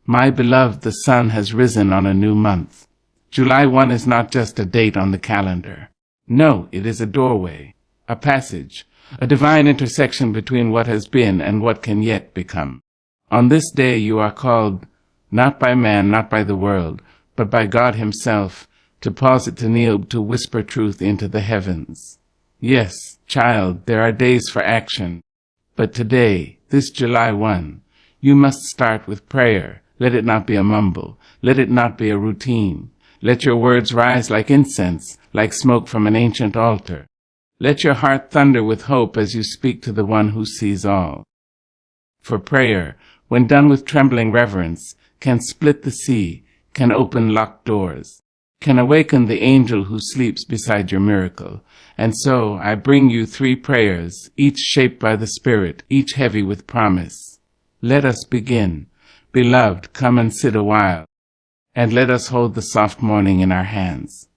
My beloved, the sun has risen on a new month. July 1 is not just a date on the calendar. No, it is a doorway, a passage, a divine intersection between what has been and what can yet become. On this day you are called, not by man, not by the world, but by God himself, to pause it, to kneel, to whisper truth into the heavens. Yes, child, there are days for action. But today, this July 1, you must start with prayer. Let it not be a mumble. Let it not be a routine. Let your words rise like incense, like smoke from an ancient altar. Let your heart thunder with hope as you speak to the one who sees all. For prayer, when done with trembling reverence, can split the sea, can open locked doors, can awaken the angel who sleeps beside your miracle. And so I bring you 3 prayers, each shaped by the Spirit, each heavy with promise. Let us begin. Beloved, come and sit a while, and let us hold the soft morning in our hands.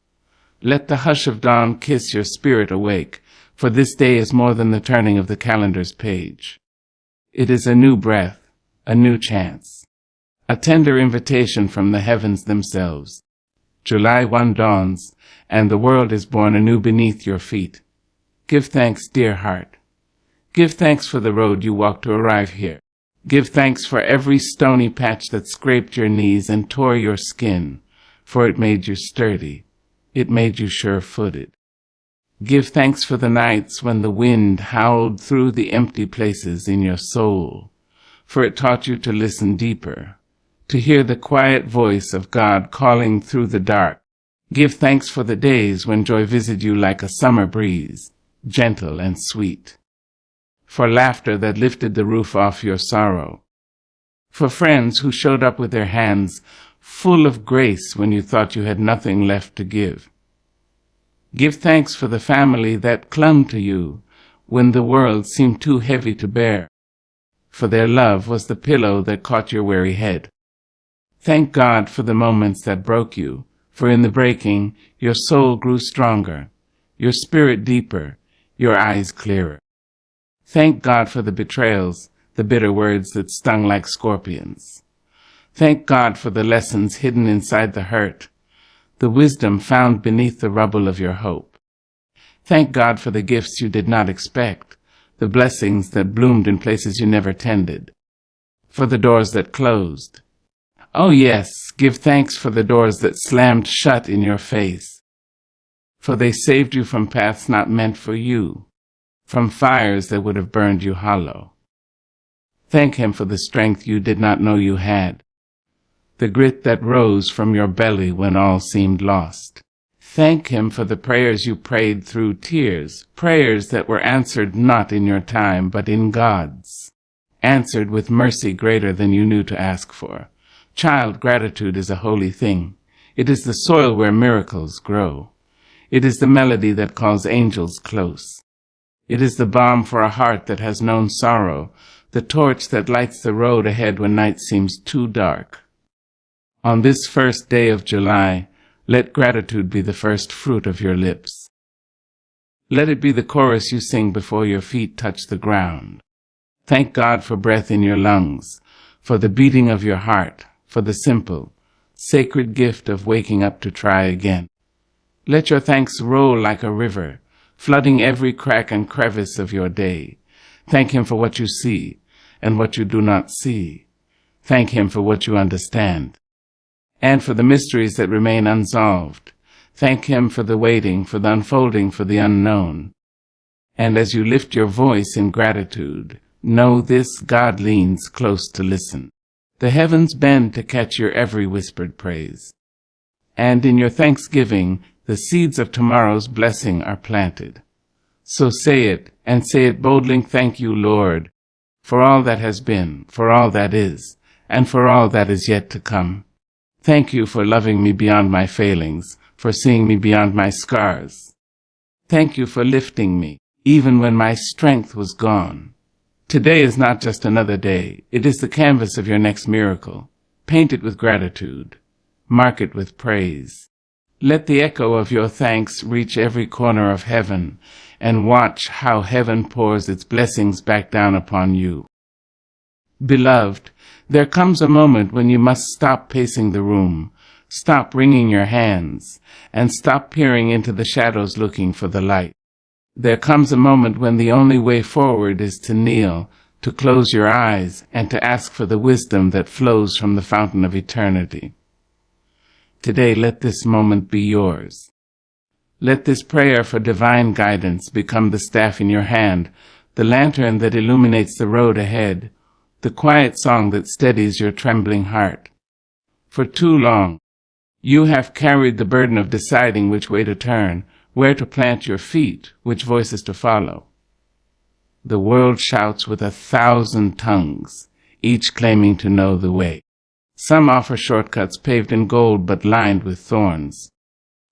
Let the hush of dawn kiss your spirit awake, for this day is more than the turning of the calendar's page. It is a new breath, a new chance, a tender invitation from the heavens themselves. July 1 dawns, and the world is born anew beneath your feet. Give thanks, dear heart. Give thanks for the road you walked to arrive here. Give thanks for every stony patch that scraped your knees and tore your skin, for it made you sturdy. It made you sure-footed. Give thanks for the nights when the wind howled through the empty places in your soul, for it taught you to listen deeper, to hear the quiet voice of God calling through the dark. Give thanks for the days when joy visited you like a summer breeze, gentle and sweet, for laughter that lifted the roof off your sorrow, for friends who showed up with their hands full of grace when you thought you had nothing left to give. Give thanks for the family that clung to you when the world seemed too heavy to bear, for their love was the pillow that caught your weary head. Thank God for the moments that broke you, for in the breaking your soul grew stronger, your spirit deeper, your eyes clearer. Thank God for the betrayals, the bitter words that stung like scorpions. Thank God for the lessons hidden inside the hurt, the wisdom found beneath the rubble of your hope. Thank God for the gifts you did not expect, the blessings that bloomed in places you never tended, for the doors that closed. Oh yes, give thanks for the doors that slammed shut in your face, for they saved you from paths not meant for you, from fires that would have burned you hollow. Thank him for the strength you did not know you had, the grit that rose from your belly when all seemed lost. Thank him for the prayers you prayed through tears, prayers that were answered not in your time, but in God's, answered with mercy greater than you knew to ask for. Child, gratitude is a holy thing. It is the soil where miracles grow. It is the melody that calls angels close. It is the balm for a heart that has known sorrow, the torch that lights the road ahead when night seems too dark. On this first day of July, let gratitude be the first fruit of your lips. Let it be the chorus you sing before your feet touch the ground. Thank God for breath in your lungs, for the beating of your heart, for the simple, sacred gift of waking up to try again. Let your thanks roll like a river, flooding every crack and crevice of your day. Thank him for what you see and what you do not see. Thank him for what you understand, and for the mysteries that remain unsolved. Thank him for the waiting, for the unfolding, for the unknown. And as you lift your voice in gratitude, know this: God leans close to listen. The heavens bend to catch your every whispered praise. And in your thanksgiving, the seeds of tomorrow's blessing are planted. So say it, and say it boldly: thank you, Lord, for all that has been, for all that is, and for all that is yet to come. Thank you for loving me beyond my failings, for seeing me beyond my scars. Thank you for lifting me, even when my strength was gone. Today is not just another day. It is the canvas of your next miracle. Paint it with gratitude. Mark it with praise. Let the echo of your thanks reach every corner of heaven, and watch how heaven pours its blessings back down upon you. Beloved, There comes a moment when you must stop pacing the room, stop wringing your hands, and stop peering into the shadows looking for the light. There comes a moment when the only way forward is to kneel, to close your eyes, and to ask for the wisdom that flows from the fountain of eternity. Today, let this moment be yours. Let this prayer for divine guidance become the staff in your hand, the lantern that illuminates the road ahead, the quiet song that steadies your trembling heart. For too long, you have carried the burden of deciding which way to turn, where to plant your feet, which voices to follow. The world shouts with 1,000 tongues, each claiming to know the way. Some offer shortcuts paved in gold but lined with thorns.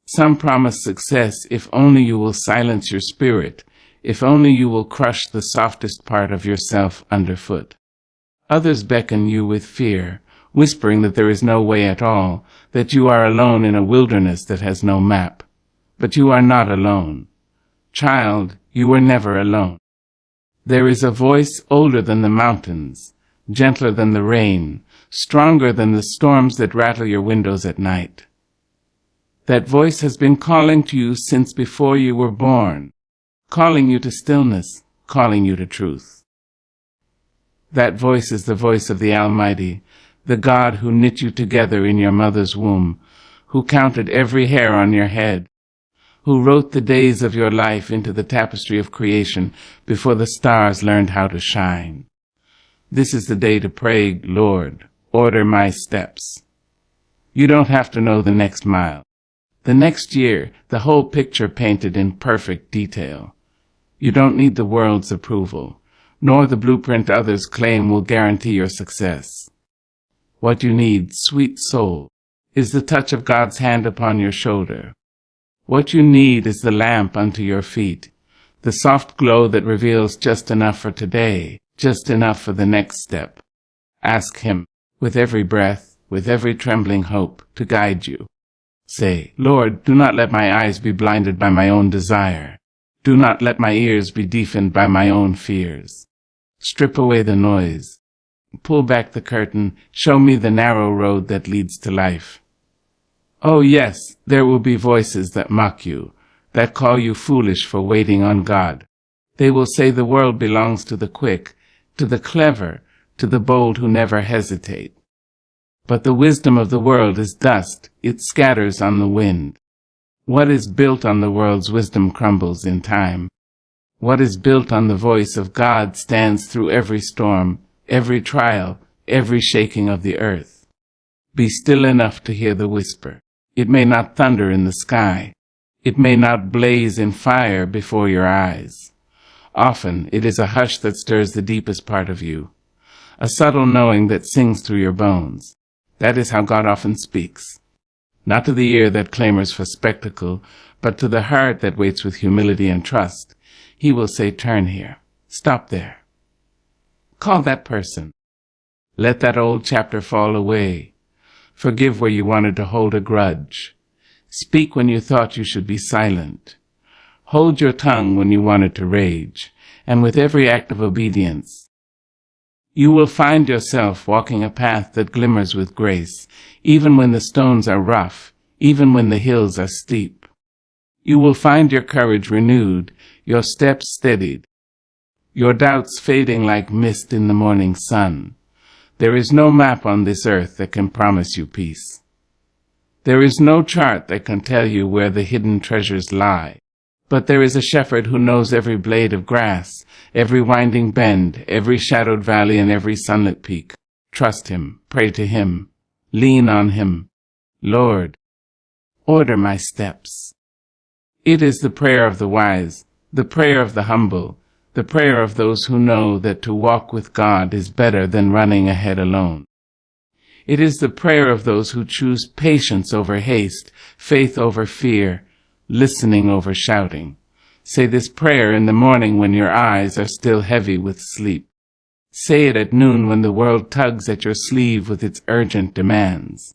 Some promise success if only you will silence your spirit, if only you will crush the softest part of yourself underfoot. Others beckon you with fear, whispering that there is no way at all, that you are alone in a wilderness that has no map. But you are not alone. Child, you were never alone. There is a voice older than the mountains, gentler than the rain, stronger than the storms that rattle your windows at night. That voice has been calling to you since before you were born, calling you to stillness, calling you to truth. That voice is the voice of the Almighty, the God who knit you together in your mother's womb, who counted every hair on your head, who wrote the days of your life into the tapestry of creation before the stars learned how to shine. This is the day to pray, Lord, order my steps. You don't have to know the next mile, the next year, the whole picture painted in perfect detail. You don't need the world's approval, nor the blueprint others claim will guarantee your success. What you need, sweet soul, is the touch of God's hand upon your shoulder. What you need is the lamp unto your feet, the soft glow that reveals just enough for today, just enough for the next step. Ask Him, with every breath, with every trembling hope, to guide you. Say, Lord, do not let my eyes be blinded by my own desire. Do not let my ears be deafened by my own fears. Strip away the noise. Pull back the curtain. Show me the narrow road that leads to life. Oh yes, there will be voices that mock you, that call you foolish for waiting on God. They will say the world belongs to the quick, to the clever, to the bold who never hesitate. But the wisdom of the world is dust, it scatters on the wind. What is built on the world's wisdom crumbles in time. What is built on the voice of God stands through every storm, every trial, every shaking of the earth. Be still enough to hear the whisper. It may not thunder in the sky. It may not blaze in fire before your eyes. Often it is a hush that stirs the deepest part of you, a subtle knowing that sings through your bones. That is how God often speaks. Not to the ear that clamors for spectacle, but to the heart that waits with humility and trust. He will say, turn here. Stop there. Call that person. Let that old chapter fall away. Forgive where you wanted to hold a grudge. Speak when you thought you should be silent. Hold your tongue when you wanted to rage. And with every act of obedience, you will find yourself walking a path that glimmers with grace, even when the stones are rough, even when the hills are steep. You will find your courage renewed, your steps steadied, your doubts fading like mist in the morning sun. There is no map on this earth that can promise you peace. There is no chart that can tell you where the hidden treasures lie. But there is a shepherd who knows every blade of grass, every winding bend, every shadowed valley, and every sunlit peak. Trust Him, pray to Him, lean on Him. Lord, order my steps. It is the prayer of the wise, the prayer of the humble, the prayer of those who know that to walk with God is better than running ahead alone. It is the prayer of those who choose patience over haste, faith over fear, listening over shouting. Say this prayer in the morning when your eyes are still heavy with sleep. Say it at noon when the world tugs at your sleeve with its urgent demands.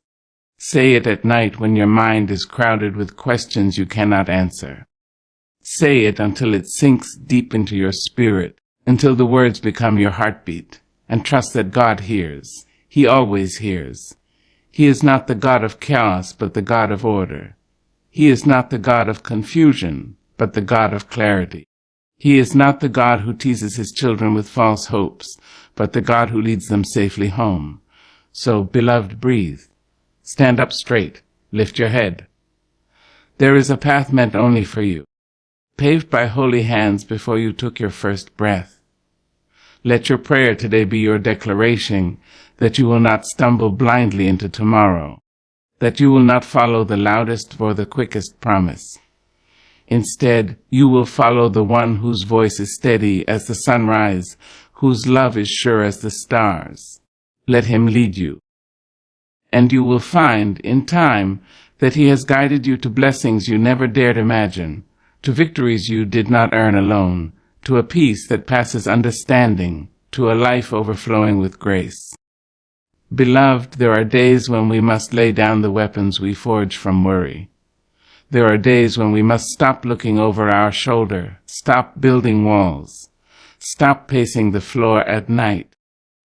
Say it at night when your mind is crowded with questions you cannot answer. Say it until it sinks deep into your spirit, until the words become your heartbeat, and trust that God hears. He always hears. He is not the God of chaos, but the God of order. He is not the God of confusion, but the God of clarity. He is not the God who teases his children with false hopes, but the God who leads them safely home. So, beloved, breathe. Stand up straight. Lift your head. There is a path meant only for you, paved by holy hands before you took your first breath. Let your prayer today be your declaration that you will not stumble blindly into tomorrow, that you will not follow the loudest or the quickest promise. Instead, you will follow the one whose voice is steady as the sunrise, whose love is sure as the stars. Let him lead you. And you will find, in time, that he has guided you to blessings you never dared imagine, to victories you did not earn alone, to a peace that passes understanding, to a life overflowing with grace. Beloved, there are days when we must lay down the weapons we forge from worry. There are days when we must stop looking over our shoulder, stop building walls, stop pacing the floor at night,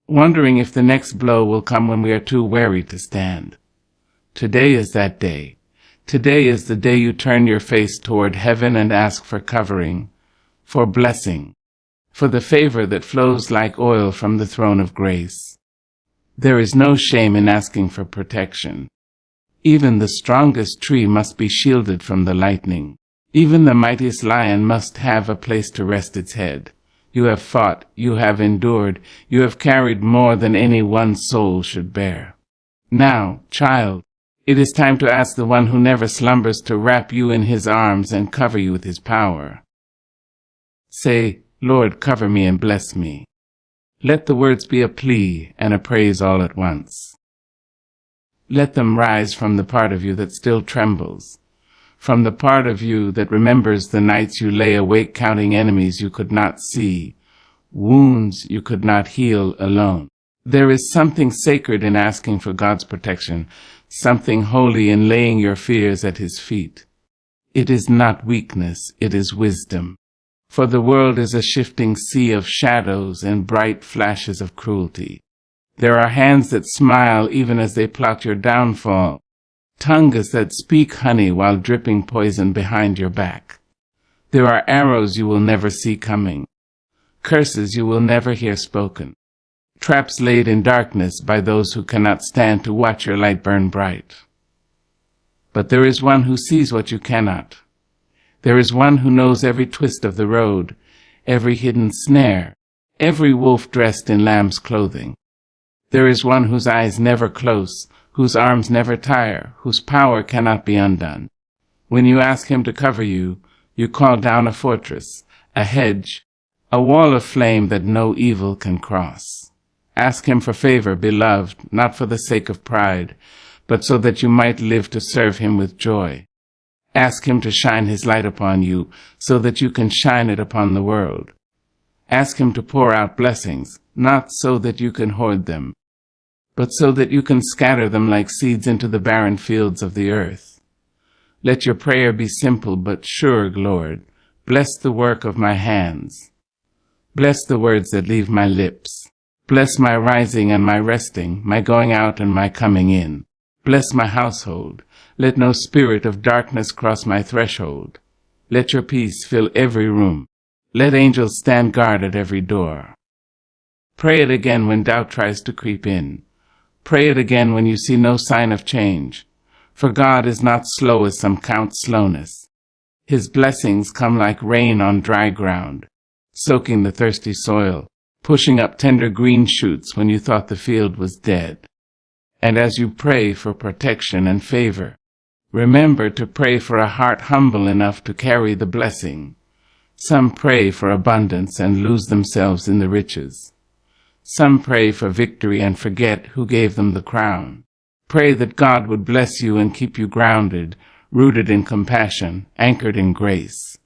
wondering if the next blow will come when we are too weary to stand. Today is that day. Today is the day you turn your face toward heaven and ask for covering, for blessing, for the favor that flows like oil from the throne of grace. There is no shame in asking for protection. Even the strongest tree must be shielded from the lightning. Even the mightiest lion must have a place to rest its head. You have fought, you have endured, you have carried more than any one soul should bear. Now, child, it is time to ask the one who never slumbers to wrap you in his arms and cover you with his power. Say, Lord, cover me and bless me. Let the words be a plea and a praise all at once. Let them rise from the part of you that still trembles, from the part of you that remembers the nights you lay awake counting enemies you could not see, wounds you could not heal alone. There is something sacred in asking for God's protection, something holy in laying your fears at his feet. It is not weakness, it is wisdom. For the world is a shifting sea of shadows and bright flashes of cruelty. There are hands that smile even as they plot your downfall, tongues that speak honey while dripping poison behind your back. There are arrows you will never see coming, curses you will never hear spoken, traps laid in darkness by those who cannot stand to watch your light burn bright. But there is one who sees what you cannot. There is one who knows every twist of the road, every hidden snare, every wolf dressed in lamb's clothing. There is one whose eyes never close, whose arms never tire, whose power cannot be undone. When you ask him to cover you, you call down a fortress, a hedge, a wall of flame that no evil can cross. Ask him for favor, beloved, not for the sake of pride, but so that you might live to serve him with joy. Ask him to shine his light upon you, so that you can shine it upon the world. Ask him to pour out blessings, not so that you can hoard them, but so that you can scatter them like seeds into the barren fields of the earth. Let your prayer be simple but sure, Lord. Bless the work of my hands. Bless the words that leave my lips. Bless my rising and my resting, my going out and my coming in. Bless my household. Let no spirit of darkness cross my threshold. Let your peace fill every room. Let angels stand guard at every door. Pray it again when doubt tries to creep in. Pray it again when you see no sign of change. For God is not slow as some count slowness. His blessings come like rain on dry ground, soaking the thirsty soil, pushing up tender green shoots when you thought the field was dead. And as you pray for protection and favor, remember to pray for a heart humble enough to carry the blessing. Some pray for abundance and lose themselves in the riches. Some pray for victory and forget who gave them the crown. Pray that God would bless you and keep you grounded, rooted in compassion, anchored in grace.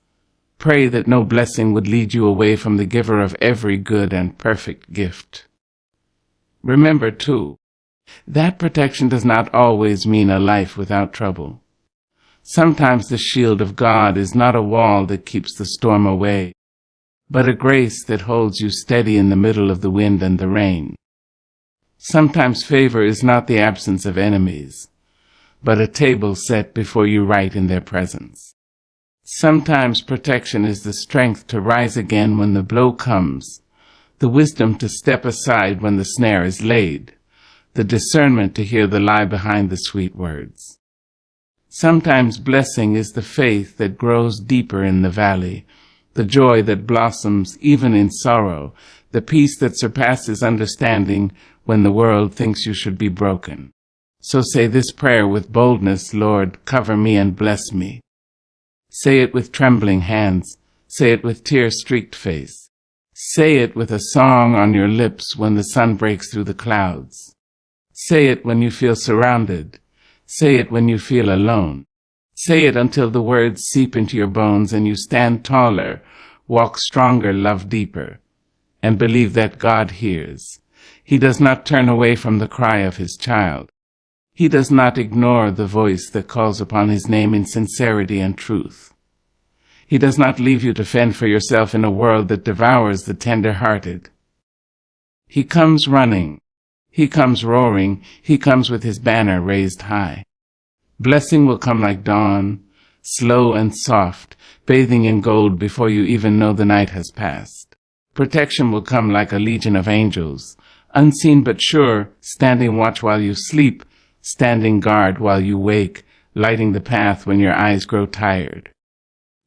Pray that no blessing would lead you away from the giver of every good and perfect gift. Remember, too, that protection does not always mean a life without trouble. Sometimes the shield of God is not a wall that keeps the storm away, but a grace that holds you steady in the middle of the wind and the rain. Sometimes favor is not the absence of enemies, but a table set before you right in their presence. Sometimes protection is the strength to rise again when the blow comes, the wisdom to step aside when the snare is laid, the discernment to hear the lie behind the sweet words. Sometimes blessing is the faith that grows deeper in the valley, the joy that blossoms even in sorrow, the peace that surpasses understanding when the world thinks you should be broken. So say this prayer with boldness: Lord, cover me and bless me. Say it with trembling hands. Say it with tear-streaked face. Say it with a song on your lips when the sun breaks through the clouds. Say it when you feel surrounded. Say it when you feel alone. Say it until the words seep into your bones and you stand taller, walk stronger, love deeper, and believe that God hears. He does not turn away from the cry of his child. He does not ignore the voice that calls upon his name in sincerity and truth. He does not leave you to fend for yourself in a world that devours the tender-hearted. He comes running. He comes roaring. He comes with his banner raised high. Blessing will come like dawn, slow and soft, bathing in gold before you even know the night has passed. Protection will come like a legion of angels, unseen but sure, standing watch while you sleep, standing guard while you wake, lighting the path when your eyes grow tired.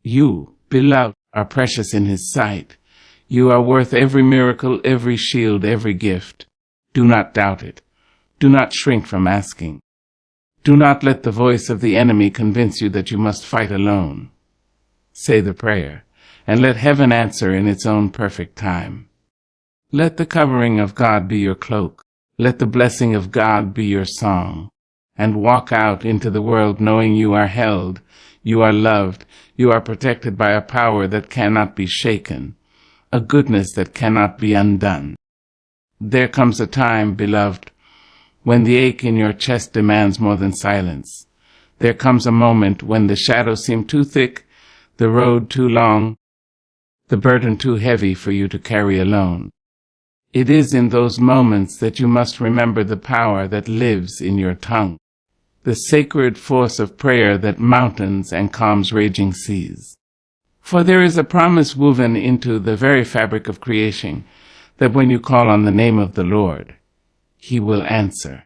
You, beloved, are precious in his sight. You are worth every miracle, every shield, every gift. Do not doubt it. Do not shrink from asking. Do not let the voice of the enemy convince you that you must fight alone. Say the prayer, and let heaven answer in its own perfect time. Let the covering of God be your cloak. Let the blessing of God be your song. And walk out into the world knowing you are held, you are loved, you are protected by a power that cannot be shaken, a goodness that cannot be undone. There comes a time, beloved, when the ache in your chest demands more than silence. There comes a moment when the shadows seem too thick, the road too long, the burden too heavy for you to carry alone. It is in those moments that you must remember the power that lives in your tongue, the sacred force of prayer that mountains and calms raging seas. For there is a promise woven into the very fabric of creation that when you call on the name of the Lord, he will answer.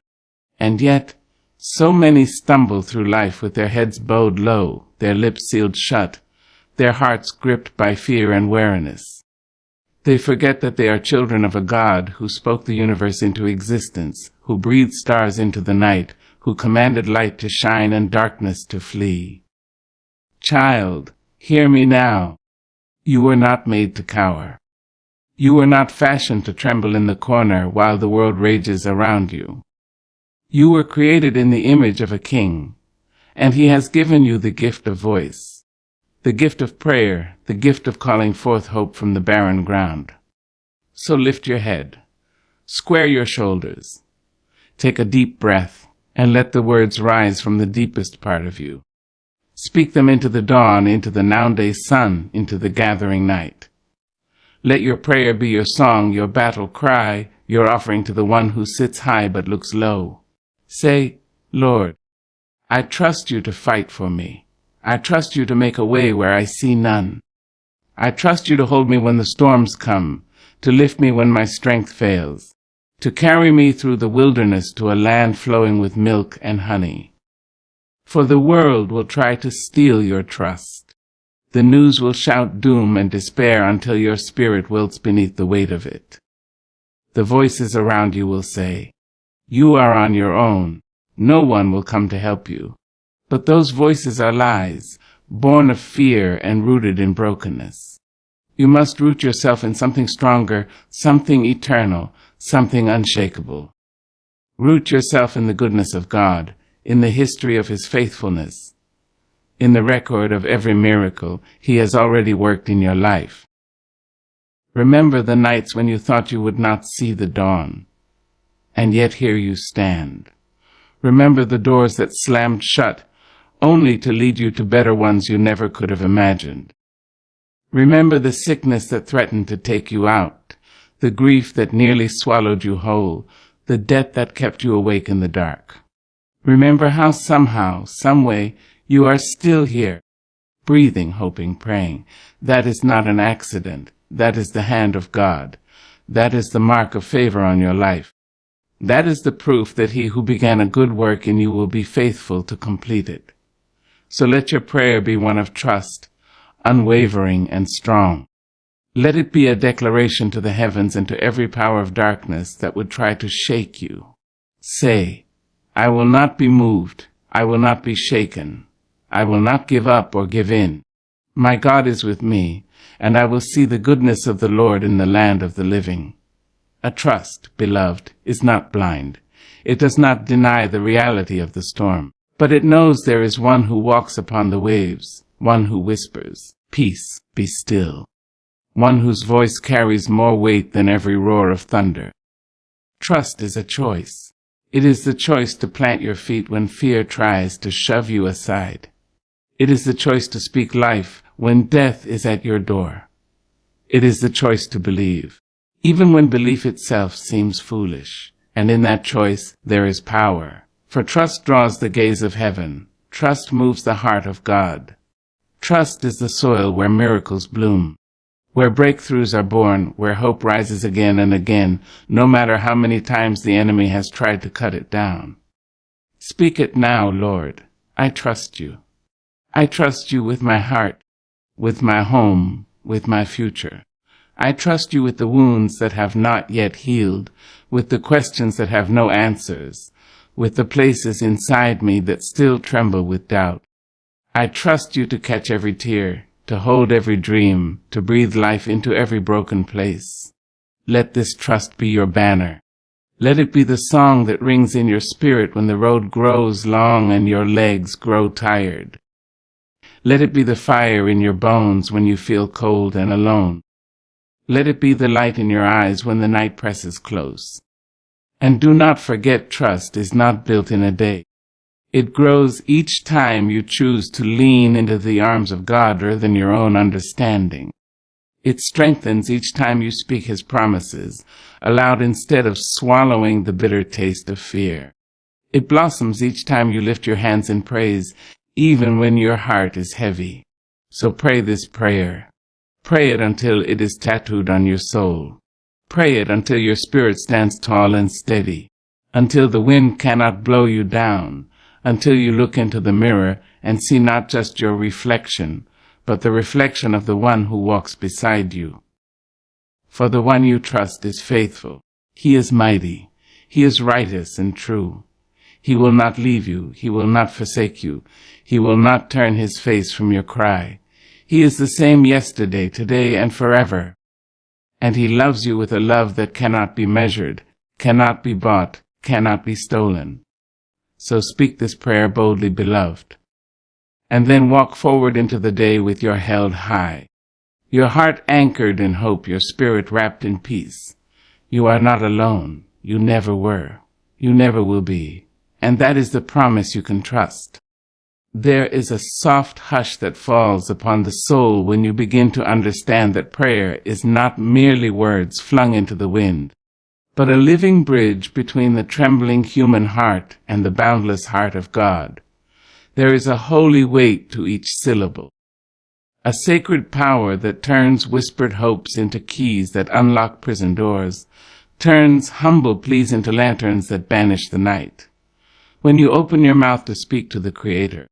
And yet, so many stumble through life with their heads bowed low, their lips sealed shut, their hearts gripped by fear and weariness. They forget that they are children of a God who spoke the universe into existence, who breathed stars into the night, who commanded light to shine and darkness to flee. Child, hear me now. You were not made to cower. You were not fashioned to tremble in the corner while the world rages around you. You were created in the image of a king, and he has given you the gift of voice, the gift of prayer, the gift of calling forth hope from the barren ground. So lift your head, square your shoulders, take a deep breath, and let the words rise from the deepest part of you. Speak them into the dawn, into the noonday sun, into the gathering night. Let your prayer be your song, your battle cry, your offering to the one who sits high but looks low. Say, Lord, I trust you to fight for me. I trust you to make a way where I see none. I trust you to hold me when the storms come, to lift me when my strength fails, to carry me through the wilderness to a land flowing with milk and honey. For the world will try to steal your trust. The news will shout doom and despair until your spirit wilts beneath the weight of it. The voices around you will say, you are on your own. No one will come to help you. But those voices are lies, born of fear and rooted in brokenness. You must root yourself in something stronger, something eternal, something unshakable. Root yourself in the goodness of God, in the history of his faithfulness, in the record of every miracle he has already worked in your life. Remember the nights when you thought you would not see the dawn, and yet here you stand. Remember the doors that slammed shut, only to lead you to better ones you never could have imagined. Remember the sickness that threatened to take you out, the grief that nearly swallowed you whole, the debt that kept you awake in the dark. Remember how somehow, someway, you are still here, breathing, hoping, praying. That is not an accident. That is the hand of God. That is the mark of favor on your life. That is the proof that he who began a good work in you will be faithful to complete it. So let your prayer be one of trust, unwavering and strong. Let it be a declaration to the heavens and to every power of darkness that would try to shake you. Say, I will not be moved. I will not be shaken. I will not give up or give in. My God is with me, and I will see the goodness of the Lord in the land of the living. A trust, beloved, is not blind. It does not deny the reality of the storm, but it knows there is one who walks upon the waves, one who whispers, "Peace, be still," one whose voice carries more weight than every roar of thunder. Trust is a choice. It is the choice to plant your feet when fear tries to shove you aside. It is the choice to speak life when death is at your door. It is the choice to believe, even when belief itself seems foolish. And in that choice there is power. For trust draws the gaze of heaven. Trust moves the heart of God. Trust is the soil where miracles bloom, where breakthroughs are born, where hope rises again and again, no matter how many times the enemy has tried to cut it down. Speak it now, Lord. I trust you. I trust you with my heart, with my home, with my future. I trust you with the wounds that have not yet healed, with the questions that have no answers, with the places inside me that still tremble with doubt. I trust you to catch every tear, to hold every dream, to breathe life into every broken place. Let this trust be your banner. Let it be the song that rings in your spirit when the road grows long and your legs grow tired. Let it be the fire in your bones when you feel cold and alone. Let it be the light in your eyes when the night presses close. And do not forget, trust is not built in a day. It grows each time you choose to lean into the arms of God rather than your own understanding. It strengthens each time you speak his promises, aloud instead of swallowing the bitter taste of fear. It blossoms each time you lift your hands in praise, even when your heart is heavy. So pray this prayer. Pray it until it is tattooed on your soul. Pray it until your spirit stands tall and steady, until the wind cannot blow you down, until you look into the mirror and see not just your reflection, but the reflection of the one who walks beside you. For the one you trust is faithful. He is mighty. He is righteous and true. He will not leave you. He will not forsake you. He will not turn his face from your cry. He is the same yesterday, today, and forever. And he loves you with a love that cannot be measured, cannot be bought, cannot be stolen. So speak this prayer boldly, beloved, and then walk forward into the day with your head held high, your heart anchored in hope, your spirit wrapped in peace. You are not alone. You never were. You never will be. And that is the promise you can trust. There is a soft hush that falls upon the soul when you begin to understand that prayer is not merely words flung into the wind, but a living bridge between the trembling human heart and the boundless heart of God. There is a holy weight to each syllable, a sacred power that turns whispered hopes into keys that unlock prison doors, turns humble pleas into lanterns that banish the night. When you open your mouth to speak to the Creator,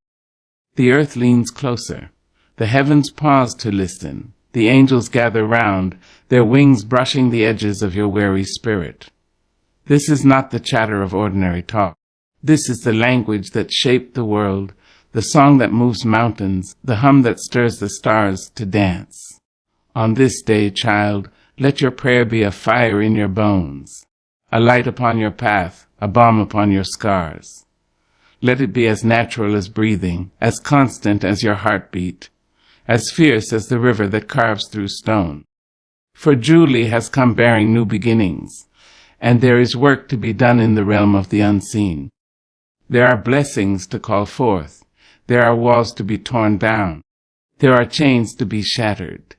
the earth leans closer, the heavens pause to listen, the angels gather round, their wings brushing the edges of your weary spirit. This is not the chatter of ordinary talk. This is the language that shaped the world, the song that moves mountains, the hum that stirs the stars to dance. On this day, child, let your prayer be a fire in your bones, a light upon your path, a balm upon your scars. Let it be as natural as breathing, as constant as your heartbeat, as fierce as the river that carves through stone. For Julie has come bearing new beginnings, and there is work to be done in the realm of the unseen. There are blessings to call forth. There are walls to be torn down. There are chains to be shattered.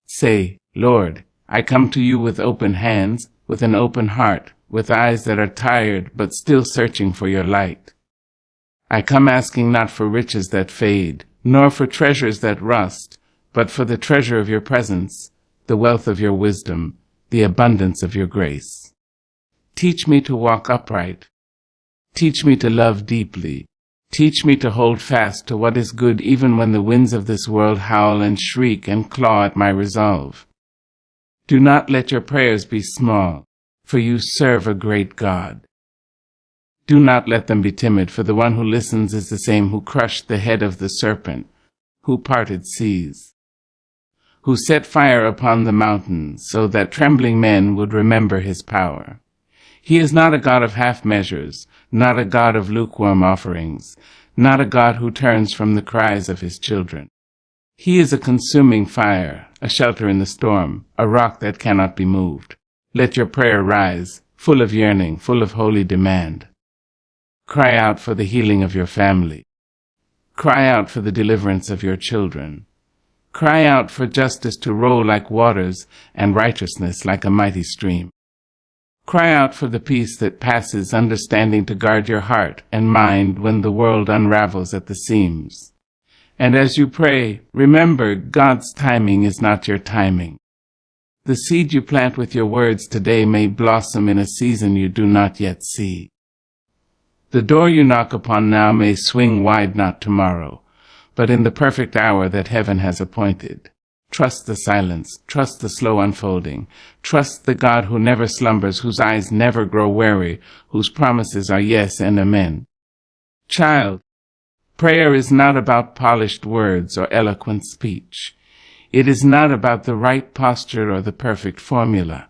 Say, Lord, I come to you with open hands, with an open heart, with eyes that are tired but still searching for your light. I come asking not for riches that fade, nor for treasures that rust, but for the treasure of your presence, the wealth of your wisdom, the abundance of your grace. Teach me to walk upright. Teach me to love deeply. Teach me to hold fast to what is good even when the winds of this world howl and shriek and claw at my resolve. Do not let your prayers be small, for you serve a great God. Do not let them be timid, for the one who listens is the same who crushed the head of the serpent, who parted seas, who set fire upon the mountains so that trembling men would remember his power. He is not a God of half measures, not a God of lukewarm offerings, not a God who turns from the cries of his children. He is a consuming fire, a shelter in the storm, a rock that cannot be moved. Let your prayer rise, full of yearning, full of holy demand. Cry out for the healing of your family. Cry out for the deliverance of your children. Cry out for justice to roll like waters and righteousness like a mighty stream. Cry out for the peace that passes understanding to guard your heart and mind when the world unravels at the seams. And as you pray, remember God's timing is not your timing. The seed you plant with your words today may blossom in a season you do not yet see. The door you knock upon now may swing wide not tomorrow, but in the perfect hour that heaven has appointed. Trust the silence, trust the slow unfolding, trust the God who never slumbers, whose eyes never grow weary, whose promises are yes and amen. Child, prayer is not about polished words or eloquent speech. It is not about the right posture or the perfect formula.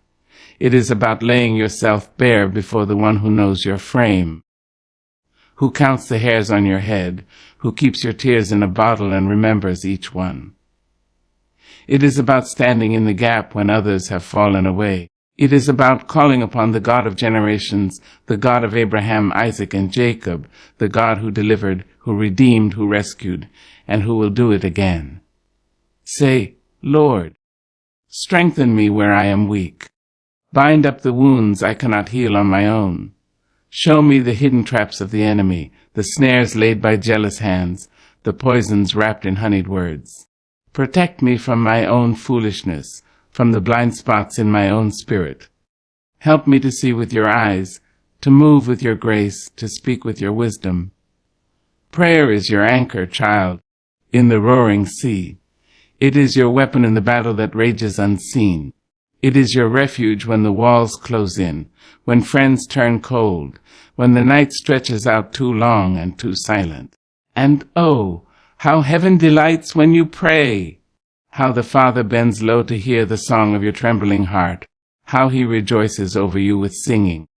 It is about laying yourself bare before the one who knows your frame, who counts the hairs on your head, who keeps your tears in a bottle and remembers each one. It is about standing in the gap when others have fallen away. It is about calling upon the God of generations, the God of Abraham, Isaac, and Jacob, the God who delivered, who redeemed, who rescued, and who will do it again. Say, Lord, strengthen me where I am weak. Bind up the wounds I cannot heal on my own. Show me the hidden traps of the enemy, the snares laid by jealous hands, the poisons wrapped in honeyed words. Protect me from my own foolishness, from the blind spots in my own spirit. Help me to see with your eyes, to move with your grace, to speak with your wisdom. Prayer is your anchor, child, in the roaring sea. It is your weapon in the battle that rages unseen. It is your refuge when the walls close in, when friends turn cold, when the night stretches out too long and too silent. And oh, how heaven delights when you pray! How the Father bends low to hear the song of your trembling heart. How he rejoices over you with singing.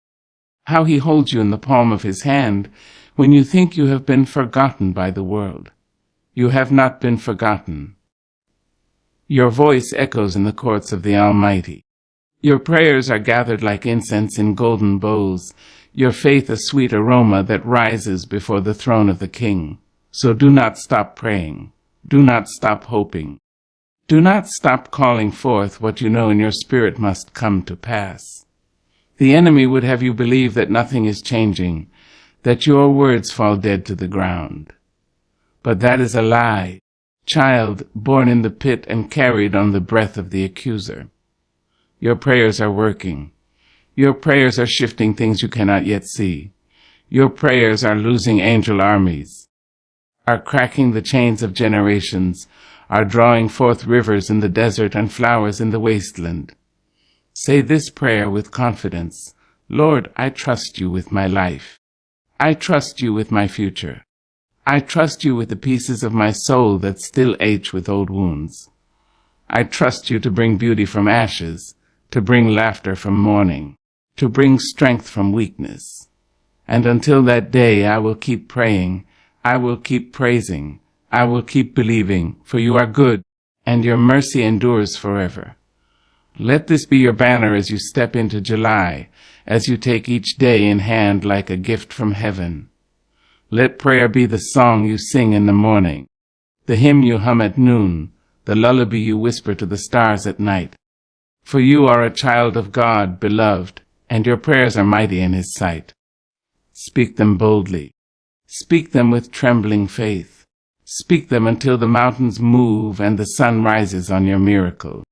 How he holds you in the palm of his hand when you think you have been forgotten by the world. You have not been forgotten. Your voice echoes in the courts of the Almighty. Your prayers are gathered like incense in golden bowls, your faith a sweet aroma that rises before the throne of the King. So do not stop praying. Do not stop hoping. Do not stop calling forth what you know in your spirit must come to pass. The enemy would have you believe that nothing is changing, that your words fall dead to the ground. But that is a lie, child born in the pit and carried on the breath of the accuser. Your prayers are working. Your prayers are shifting things you cannot yet see. Your prayers are losing angel armies, are cracking the chains of generations, are drawing forth rivers in the desert and flowers in the wasteland. Say this prayer with confidence. Lord, I trust you with my life. I trust you with my future. I trust you with the pieces of my soul that still ache with old wounds. I trust you to bring beauty from ashes, to bring laughter from mourning, to bring strength from weakness. And until that day I will keep praying, I will keep praising, I will keep believing, for you are good, and your mercy endures forever. Let this be your banner as you step into July, as you take each day in hand like a gift from heaven. Let prayer be the song you sing in the morning, the hymn you hum at noon, the lullaby you whisper to the stars at night. For you are a child of God, beloved, and your prayers are mighty in his sight. Speak them boldly. Speak them with trembling faith. Speak them until the mountains move and the sun rises on your miracle.